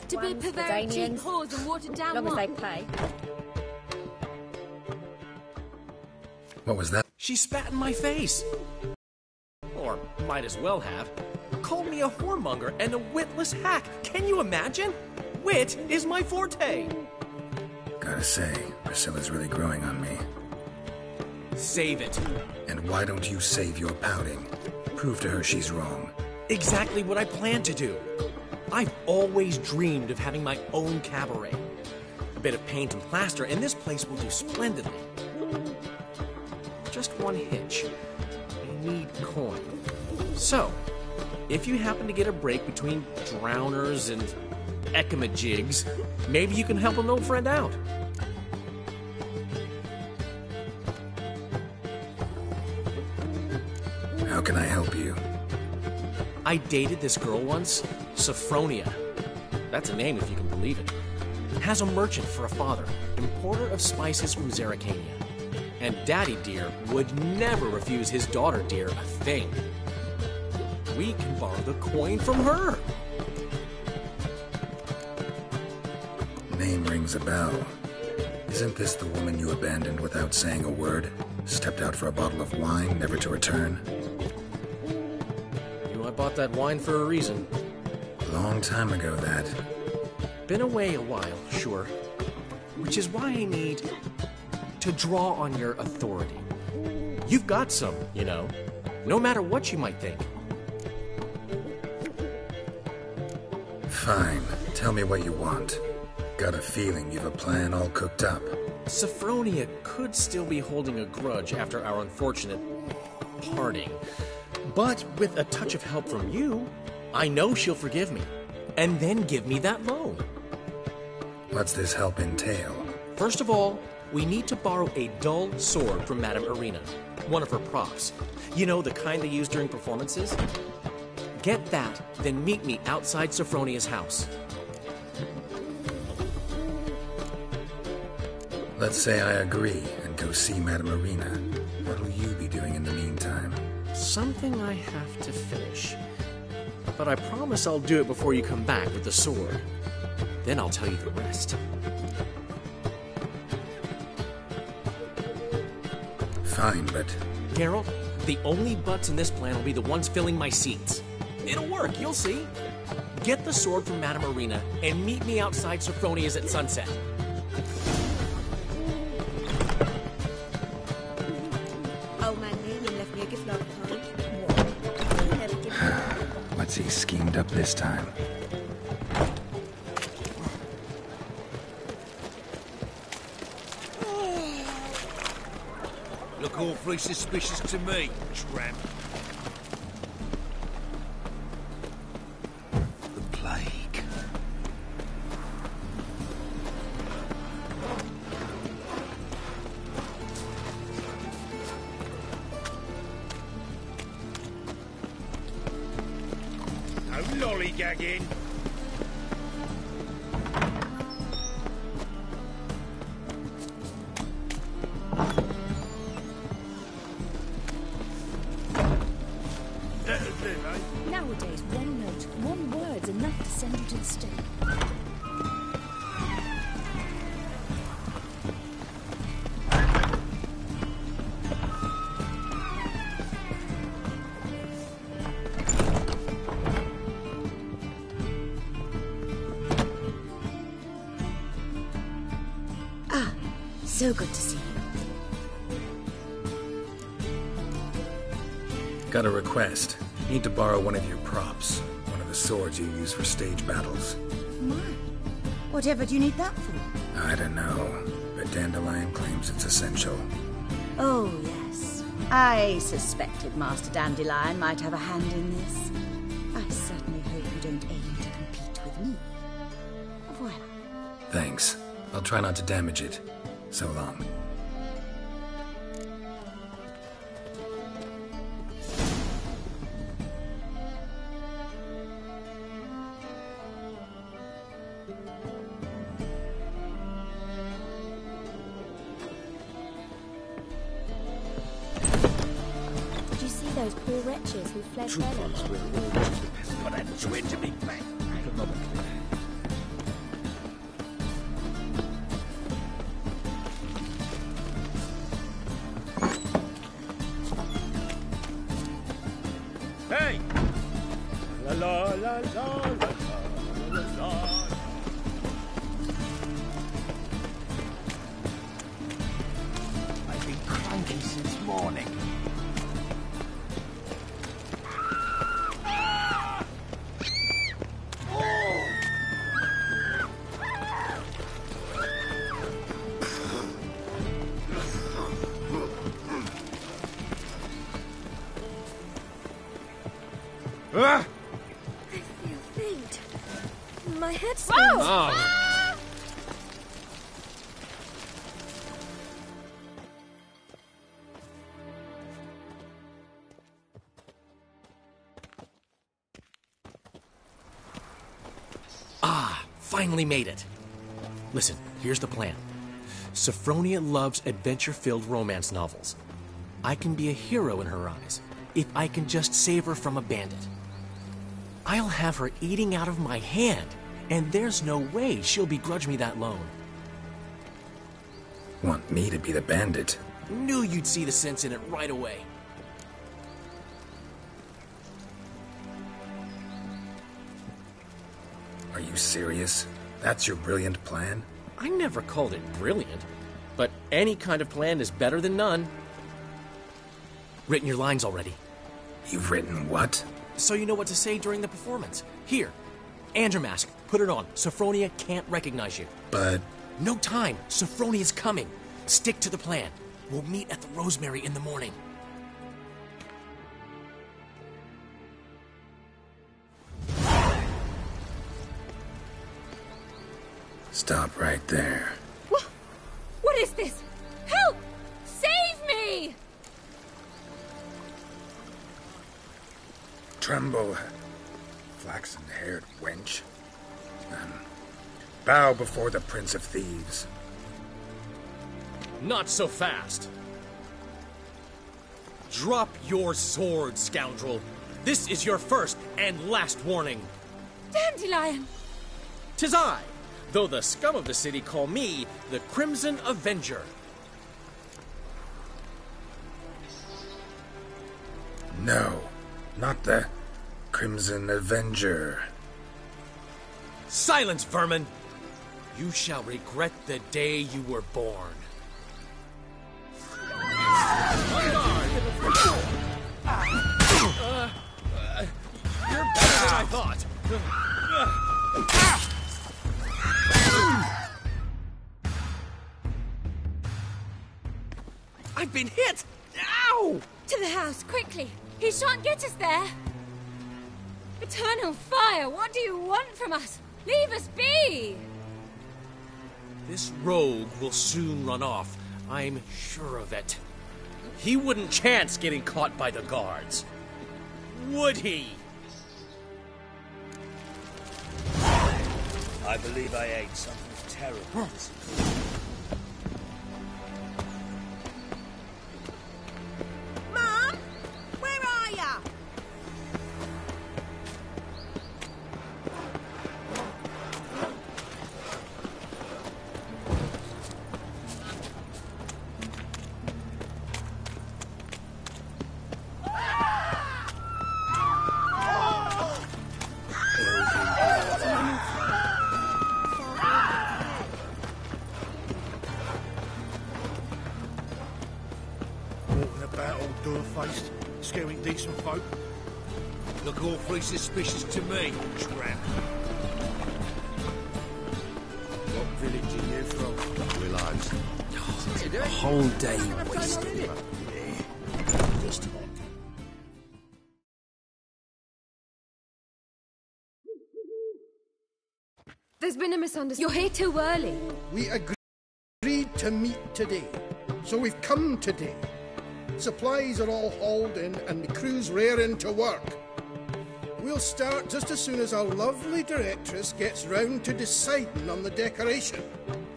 To be perverted, cheap Danians, whores and watered down as long as they wine. pay. What was that? She spat in my face. Or might as well have. Called me a whoremonger and a witless hack. Can you imagine? Wit is my forte. Gotta say, Priscilla's really growing on me. Save it. And why don't you save your pouting? Prove to her she's wrong. Exactly what I plan to do. I've always dreamed of having my own cabaret. A bit of paint and plaster, and this place will do splendidly. Just one hitch. I need coin. So, if you happen to get a break between drowners and ecamajigs, maybe you can help an old friend out. How can I help you? I dated this girl once, Sophronia. That's a name if you can believe it. Has a merchant for a father, importer of spices from Zerrikania. And Daddy Dear would never refuse his daughter Dear a thing. We can borrow the coin from her. Name rings a bell. Isn't this the woman you abandoned without saying a word? Stepped out for a bottle of wine, never to return? I bought that wine for a reason. Long time ago, that. Been away a while, sure. Which is why I need to draw on your authority. You've got some, you know, no matter what you might think. Fine. Tell me what you want. Got a feeling you've a plan all cooked up. Sophronia could still be holding a grudge after our unfortunate parting. But with a touch of help from you, I know she'll forgive me. And then give me that loan. What's this help entail? First of all, we need to borrow a dull sword from Madame Irina. One of her props. You know, the kind they use during performances? Get that, then meet me outside Sophronia's house. Let's say I agree and go see Madame Irina. What'll you be doing in the meantime? Something I have to finish. But I promise I'll do it before you come back with the sword. Then I'll tell you the rest. Fine, but... Geralt, the only butts in this plan will be the ones filling my seats. It'll work, you'll see. Get the sword from Madame Irina and meet me outside Sophronia's at sunset. What's he schemed up this time? Look awfully suspicious to me, tramp. The plague. No lollygagging. Nowadays, one note, one word's enough to send you to the stake. Ah, so good to see you. Got a request. Need to borrow one of your props. One of the swords you use for stage battles. My, whatever do you need that for? I don't know, but Dandelion claims it's essential. Oh, yes. I suspected Master Dandelion might have a hand in this. I certainly hope you don't aim to compete with me. Voilà. Thanks. I'll try not to damage it. So long. Did you see those poor wretches who fled Bella? But I'm switching me back. La la la la la la la. I've been cranky since morning. I feel faint. My head spins. Oh. Finally made it. Listen, here's the plan. Sophronia loves adventure-filled romance novels. I can be a hero in her eyes if I can just save her from a bandit. I'll have her eating out of my hand, and there's no way she'll begrudge me that loan. Want me to be the bandit? Knew you'd see the sense in it right away. Are you serious? That's your brilliant plan? I never called it brilliant, but any kind of plan is better than none. Written your lines already, You've written what? so you know what to say during the performance. Here, Andromask, put it on. Sophronia can't recognize you. But No time. Sophronia's coming. Stick to the plan. We'll meet at the Rosemary in the morning. stop right there. What is this? Help! Save me! Tremble, flaxen-haired wench. And bow before the Prince of Thieves. Not so fast. Drop your sword, scoundrel. This is your first and last warning. Dandelion! 'Tis I, though the scum of the city call me the Crimson Avenger. No, not the Crimson Avenger. Silence, vermin! You shall regret the day you were born. On guard! You're better than I thought. I've been hit! Ow! To the house, quickly! He shan't get us there! Eternal fire, what do you want from us? Leave us be! This rogue will soon run off. I'm sure of it. He wouldn't chance getting caught by the guards. Would he? I believe I ate something terrible this evening. Mom? Where are ya? Walking about all door-faced, scaring decent folk. Look awfully suspicious to me, tramp. What village are you from? Willows. A whole day wasted. Yeah, just hot. There's been a misunderstanding. You're here too early. We agreed to meet today, so we've come today. Supplies are all hauled in and the crew's raring to work. We'll start just as soon as our lovely directress gets round to deciding on the decoration.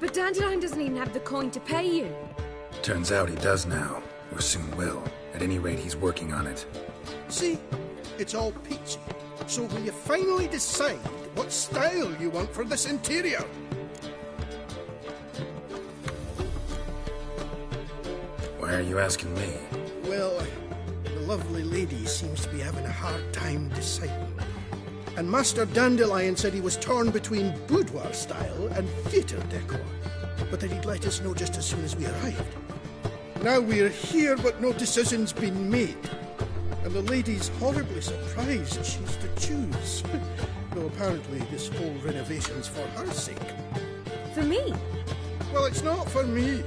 But Dandelion doesn't even have the coin to pay you. Turns out he does now, or soon will. At any rate, he's working on it. See, it's all peachy. So will you finally decide what style you want for this interior? Why are you asking me? Well, the lovely lady seems to be having a hard time deciding. and Master Dandelion said he was torn between boudoir style and theatre decor, but that he'd let us know just as soon as we arrived. Now we're here, but no decision's been made. And the lady's horribly surprised she's to choose. Though apparently this whole renovation's for her sake. For me? Well, it's not for me.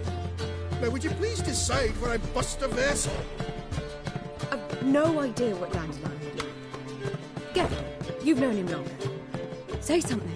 Now, would you please decide where I bust a vessel? I've no idea what Dandelion would like. Get on. You've known him longer. Say something.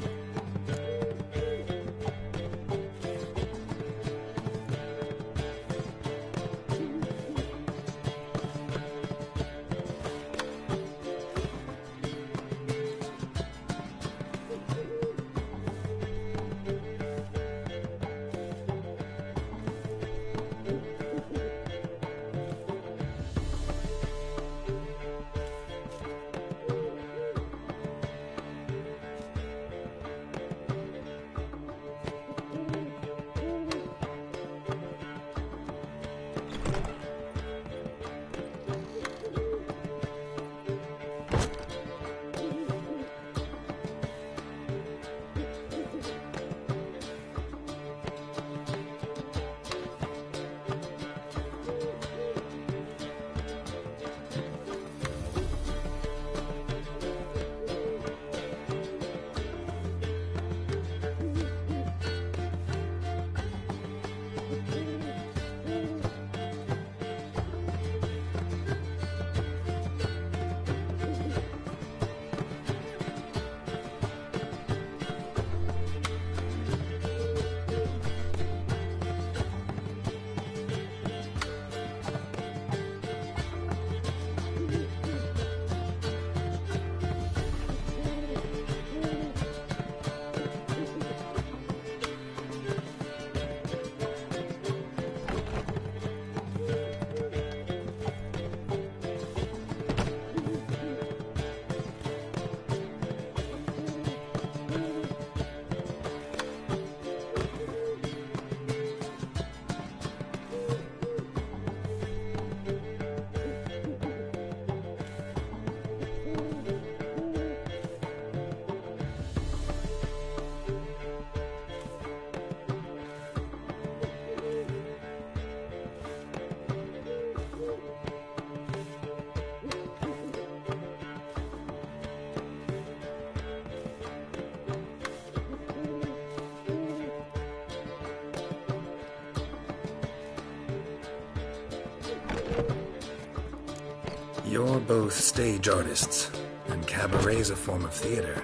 You're both stage artists, and cabaret's a form of theater.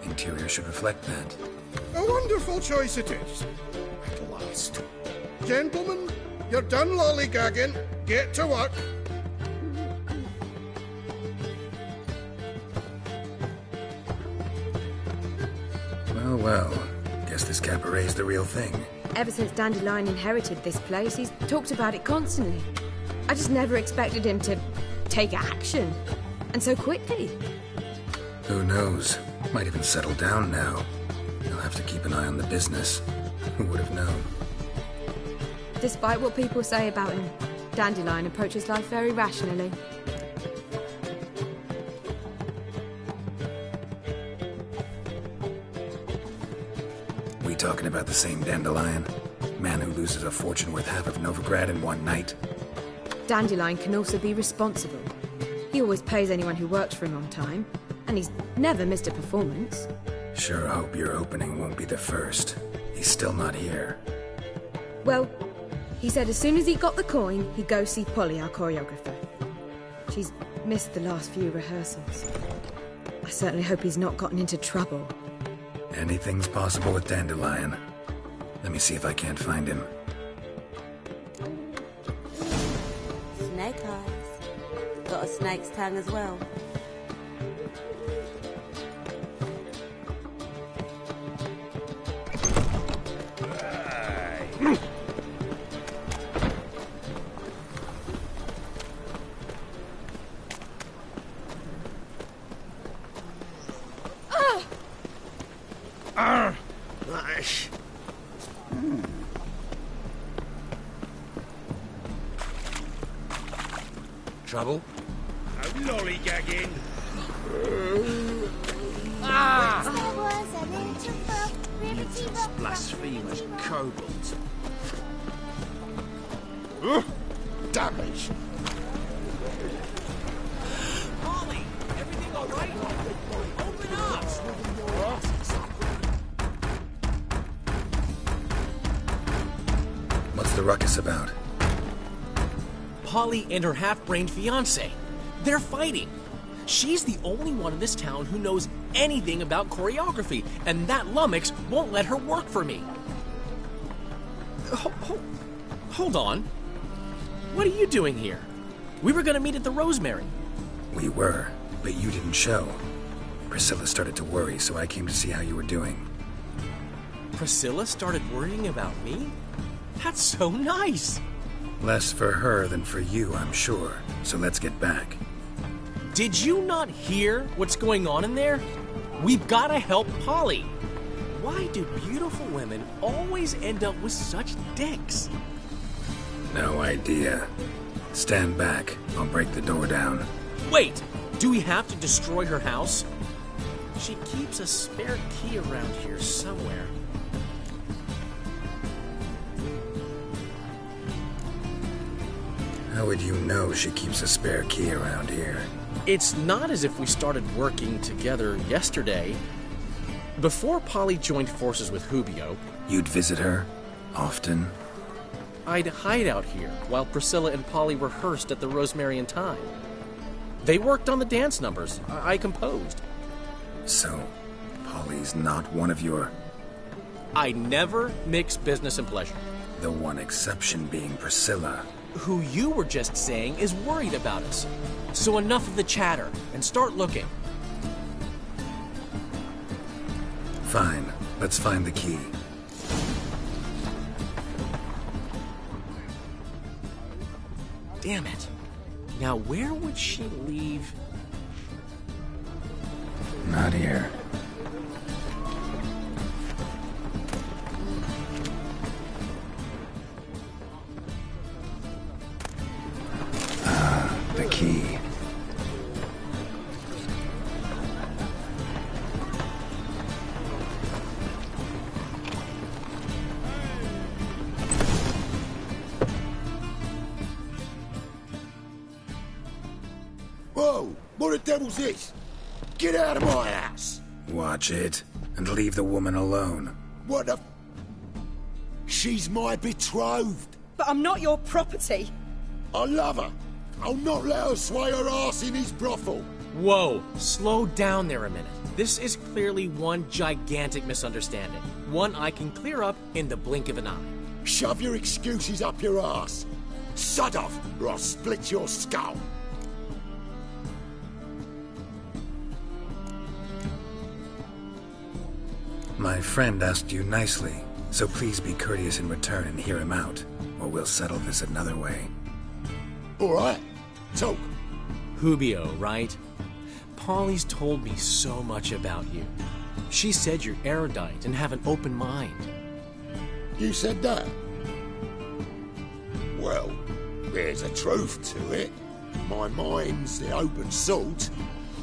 Interior should reflect that. A wonderful choice it is. At last. Gentlemen, you're done lollygagging. Get to work. Well, well. Guess this cabaret's the real thing. Ever since Dandelion inherited this place, he's talked about it constantly. I just never expected him to take action. And so quickly. Who knows? Might even settle down now. You'll have to keep an eye on the business. Who would have known? Despite what people say about him, Dandelion approaches life very rationally. We talking about the same Dandelion? Man who loses a fortune worth half of Novigrad in one night? Dandelion can also be responsible. He always pays anyone who works for him on time, and he's never missed a performance. Sure hope your opening won't be the first. He's still not here. Well, he said as soon as he got the coin, he'd go see Polly, our choreographer. She's missed the last few rehearsals. I certainly hope he's not gotten into trouble. Anything's possible with Dandelion. Let me see if I can't find him. Snake eyes. Got a snake's tongue as well. Nice. Trouble? No lollygagging. Blasphemous kobolds. Damage. Polly, everything all right? Open up! What's the ruckus about? Polly and her half-brained fiancé. They're fighting. She's the only one in this town who knows anything about choreography, and that lummox won't let her work for me. Hold on. What are you doing here? We were gonna meet at the Rosemary. We were, but you didn't show. Priscilla started to worry, so I came to see how you were doing. Priscilla started worrying about me? That's so nice. Less for her than for you, I'm sure. So let's get back. Did you not hear what's going on in there? We've got to help Polly. Why do beautiful women always end up with such dicks? No idea. Stand back. I'll break the door down. Wait, do we have to destroy her house? She keeps a spare key around here somewhere. How would you know she keeps a spare key around here? It's not as if we started working together yesterday. Before Polly joined forces with Hubio, You'd visit her? Often? I'd hide out here while Priscilla and Polly rehearsed at the Rosemary and Thyme. They worked on the dance numbers I composed. So, Polly's not one of your... I never mix business and pleasure. The one exception being Priscilla. Who you were just saying is worried about us. So enough of the chatter and start looking. Fine. Let's find the key. Damn it. Now where would she leave? Not here. The key. Whoa! What the devil's this? Get out of my house! Watch it, and leave the woman alone. What the... She's my betrothed. But I'm not your property. I love her. I'll not let her sway her ass in his brothel. Whoa, slow down there a minute. This is clearly one gigantic misunderstanding. One I can clear up in the blink of an eye. Shove your excuses up your ass. Sod off, or I'll split your skull. My friend asked you nicely, so please be courteous in return and hear him out, or we'll settle this another way. All right, talk. Hubio, right? Polly's told me so much about you. She said you're erudite and have an open mind. You said that? Well, there's a truth to it. My mind's the open salt,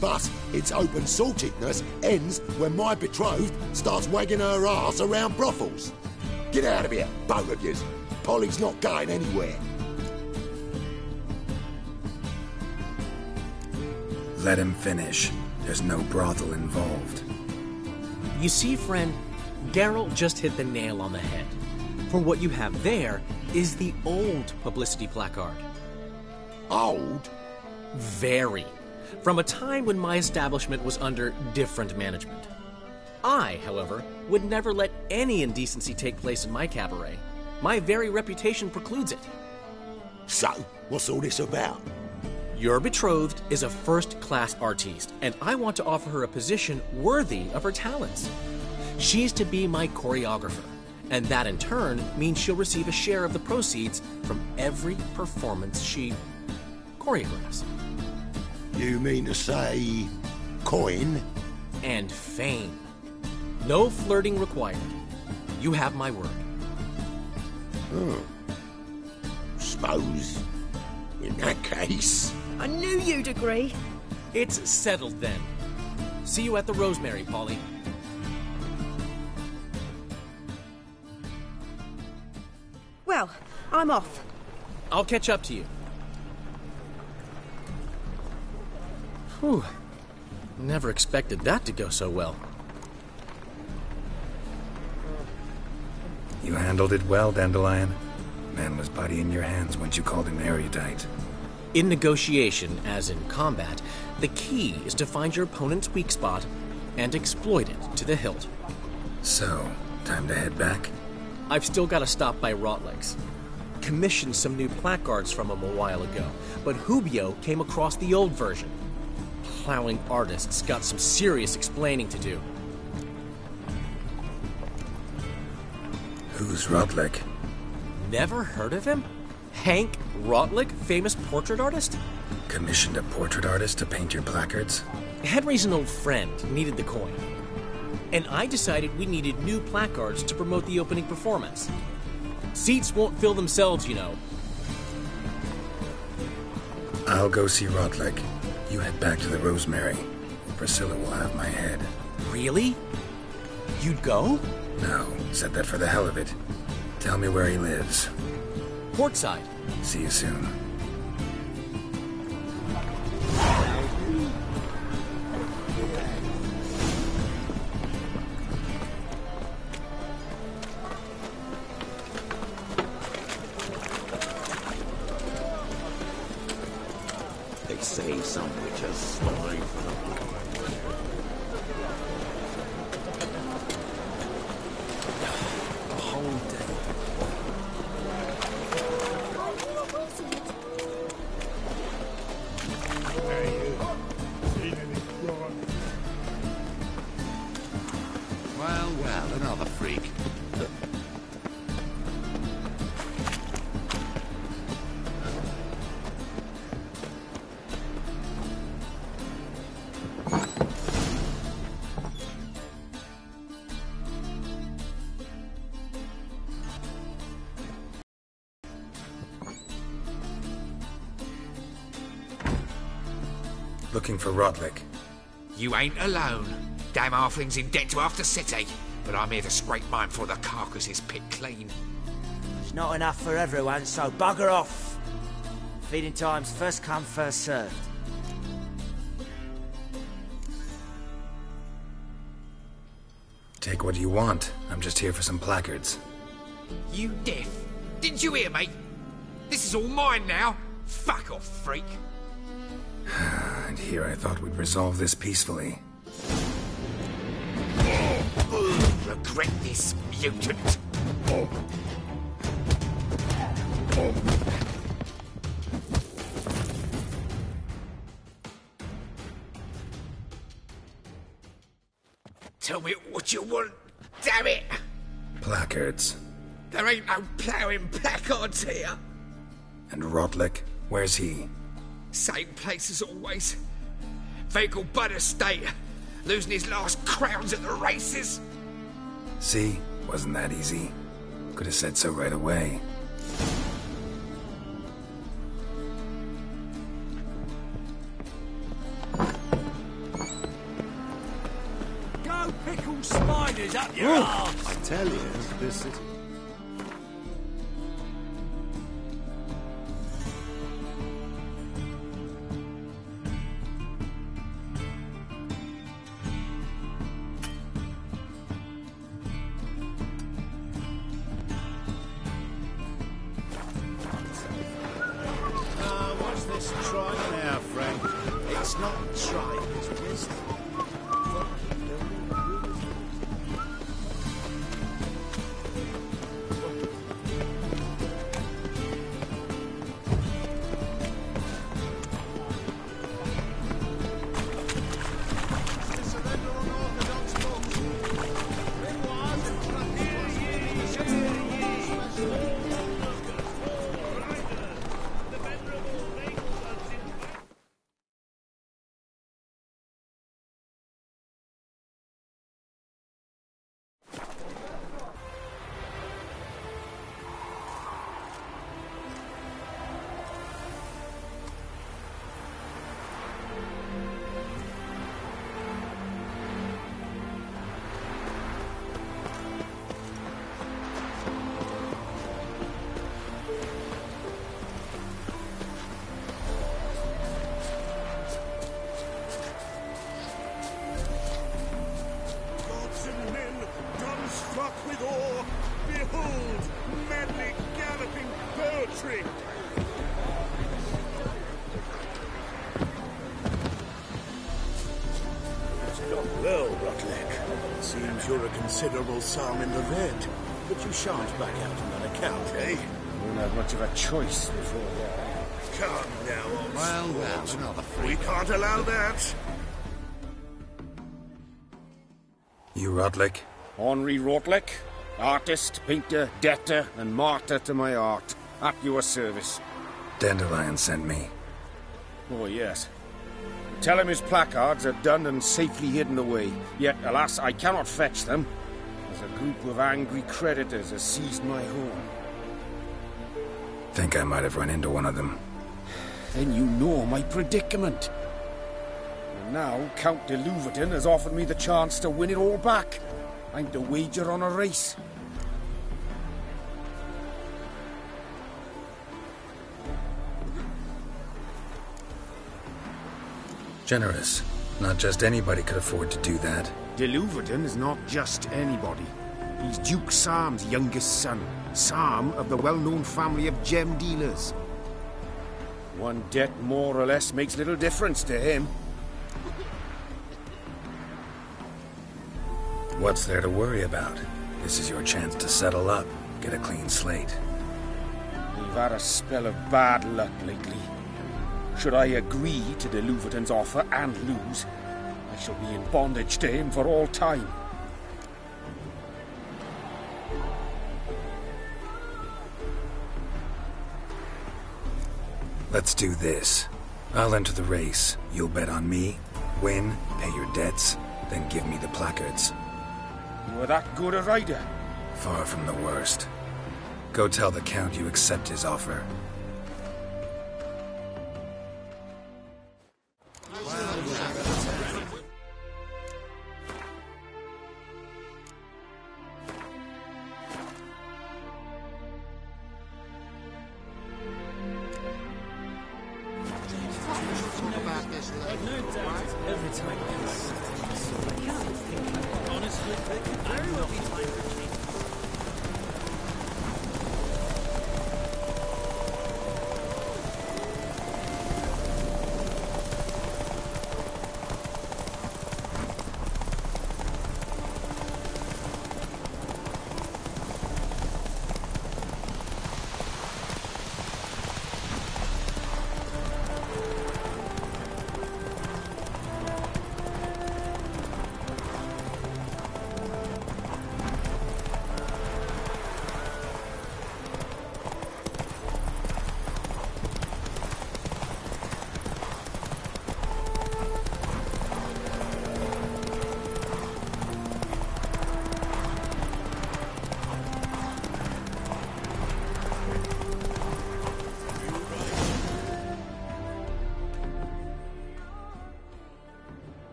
but its open saltedness ends when my betrothed starts wagging her ass around brothels. Get out of here, both of yous. Polly's not going anywhere. Let him finish. There's no brothel involved. You see, friend, Geralt just hit the nail on the head. For what you have there is the old publicity placard. Old? Very. From a time when my establishment was under different management. I, however, would never let any indecency take place in my cabaret. My very reputation precludes it. So, what's all this about? Your betrothed is a first-class artiste, and I want to offer her a position worthy of her talents. She's to be my choreographer, and that in turn means she'll receive a share of the proceeds from every performance she choreographs. You mean to say... coin? And fame. No flirting required. You have my word. Suppose... in that case... I knew you'd agree. It's settled then. See you at the Rosemary, Polly. Well, I'm off. I'll catch up to you. Whew. Never expected that to go so well. You handled it well, Dandelion. Man was body in your hands once you called him erudite. In negotiation, as in combat, the key is to find your opponent's weak spot and exploit it to the hilt. So, time to head back? I've still got to stop by Rotlegs. Commissioned some new placards from him a while ago, but Hubio came across the old version. Plowing artists got some serious explaining to do. Who's Rotleg? Never heard of him? Hank Rotleg, famous portrait artist? Commissioned a portrait artist to paint your placards? Henry's an old friend, needed the coin. And I decided we needed new placards to promote the opening performance. Seats won't fill themselves, you know. I'll go see Rotleg. You head back to the Rosemary. Priscilla will have my head. Really? You'd go? No, said that for the hell of it. Tell me where he lives. Portside. See you soon. They say some witches slide for the whole day. Well, another freak. Looking for Rotleg. You ain't alone. Damn halfling's in debt to half the city. But I'm here to scrape mine before the carcass is picked clean. There's not enough for everyone, so bugger off. Feeding time's first come, first served. Take what you want. I'm just here for some placards. You deaf? Didn't you hear me? This is all mine now. Fuck off, freak. And here I thought we'd resolve this peacefully. Regret this, mutant. Tell me what you want, damn it! Placards. There ain't no ploughing placards here. And Rotleg? Where's he? Same place as always. Vehicle Bud Estate. Losing his last crowns at the races. See? Wasn't that easy? Could have said so right away. Go pickle spiders up your arse! I tell you, this city. What's this trying now, Frank? It's not trying, it's wisdom. infantry! Well, Rotlick, seems you're a considerable sum in the red, but you shan't back out on that account, eh? Won't have much of a choice before that. Come now, old Well, sport. another We can't allow that. You Rotlick? Henri Rotlick, artist, painter, debtor, and martyr to my art. At your service. Dandelion sent me. Oh, yes. Tell him his placards are done and safely hidden away. Yet, alas, I cannot fetch them, as a group of angry creditors has seized my home. Think I might have run into one of them. Then you know my predicament. And now, Count de Louverton has offered me the chance to win it all back. I'm to wager on a race. Generous. Not just anybody could afford to do that. De Louverton is not just anybody. He's Duke Sam's youngest son. Sam of the well-known family of gem dealers. One debt more or less makes little difference to him. What's there to worry about? This is your chance to settle up, get a clean slate. We've had a spell of bad luck lately. Should I agree to de Louverton's offer and lose, I shall be in bondage to him for all time. Let's do this. I'll enter the race. You'll bet on me, win, pay your debts, then give me the placards. You are that good a rider? Far from the worst. Go tell the Count you accept his offer.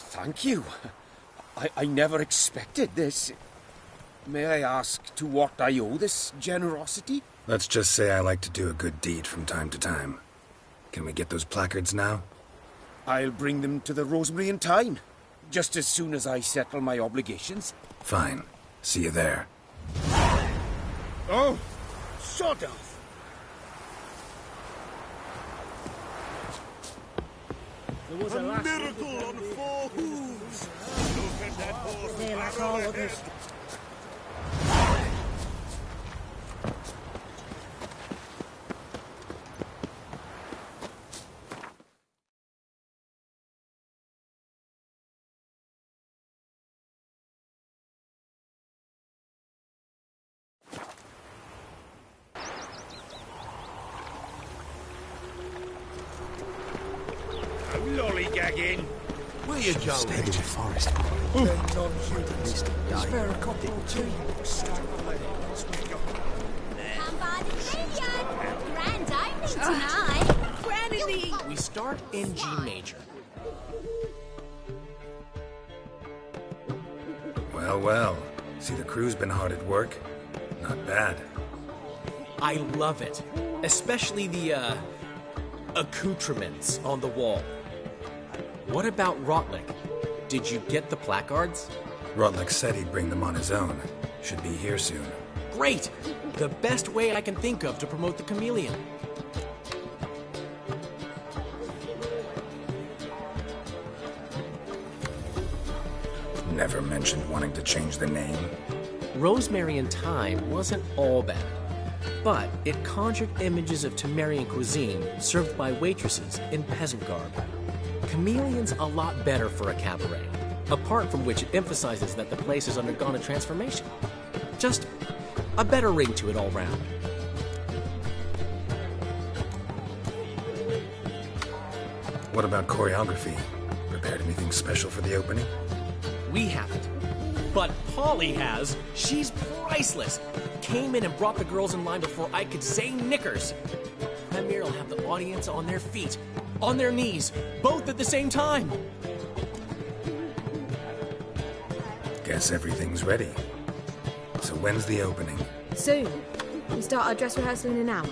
Thank you. I never expected this. May I ask to what I owe this generosity? Let's just say I like to do a good deed from time to time. Can we get those placards now? I'll bring them to the Rosemary in time, just as soon as I settle my obligations. Fine. See you there. Oh, sod off. There was a miracle on 4 hooves. Look at that horse. They're like all others. Lollygagging. Where you going? Stay in the forest. Spare a couple or two. Come by the graveyard. Grand opening tonight. Granny. We start in G major. Well, well. See, the crew's been hard at work. Not bad. I love it. Especially the, accoutrements on the wall. What about Rotlick? Did you get the placards? Rotlick said he'd bring them on his own. Should be here soon. Great! The best way I can think of to promote the chameleon. Never mentioned wanting to change the name. Rosemary and Thyme wasn't all bad, but it conjured images of Temerian cuisine served by waitresses in peasant garb. Chameleon's a lot better for a cabaret, apart from which it emphasizes that the place has undergone a transformation. Just a better ring to it all round. What about choreography? Prepared anything special for the opening? We haven't. But Polly has. She's priceless. Came in and brought the girls in line before I could say knickers. Premier will have the audience on their feet, on their knees, both at the same time. Guess everything's ready. So when's the opening? Soon. We start our dress rehearsal in an hour.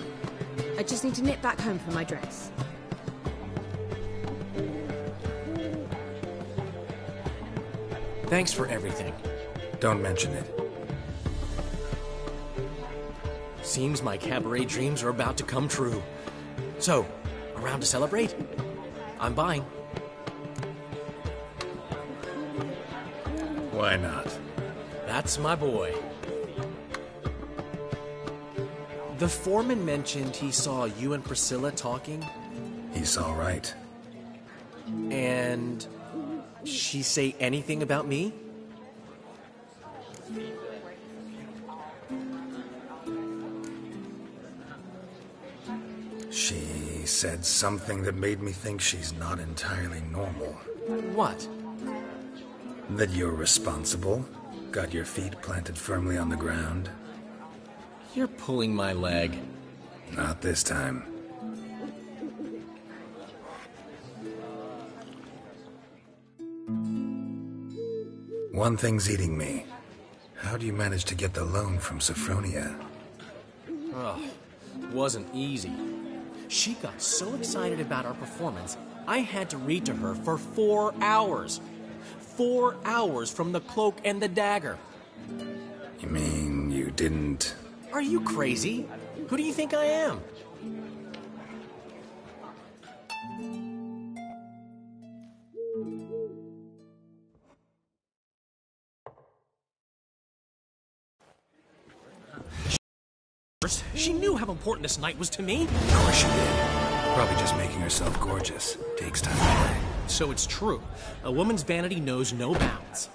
I just need to nip back home for my dress. Thanks for everything. Don't mention it. Seems my cabaret dreams are about to come true. So, around to celebrate? I'm buying. Why not? That's my boy. The foreman mentioned he saw you and Priscilla talking. He's all right. And she say anything about me? She said something that made me think she's not entirely normal. What? That you're responsible, got your feet planted firmly on the ground. You're pulling my leg. Not this time. One thing's eating me. How do you manage to get the loan from Sophronia? Ugh, wasn't easy. She got so excited about our performance, I had to read to her for 4 hours. 4 hours from The Cloak and the Dagger. You mean you didn't... Are you crazy? Who do you think I am? She knew how important this night was to me. Of course she did. Probably just making herself gorgeous. Takes time. So it's true. A woman's vanity knows no bounds.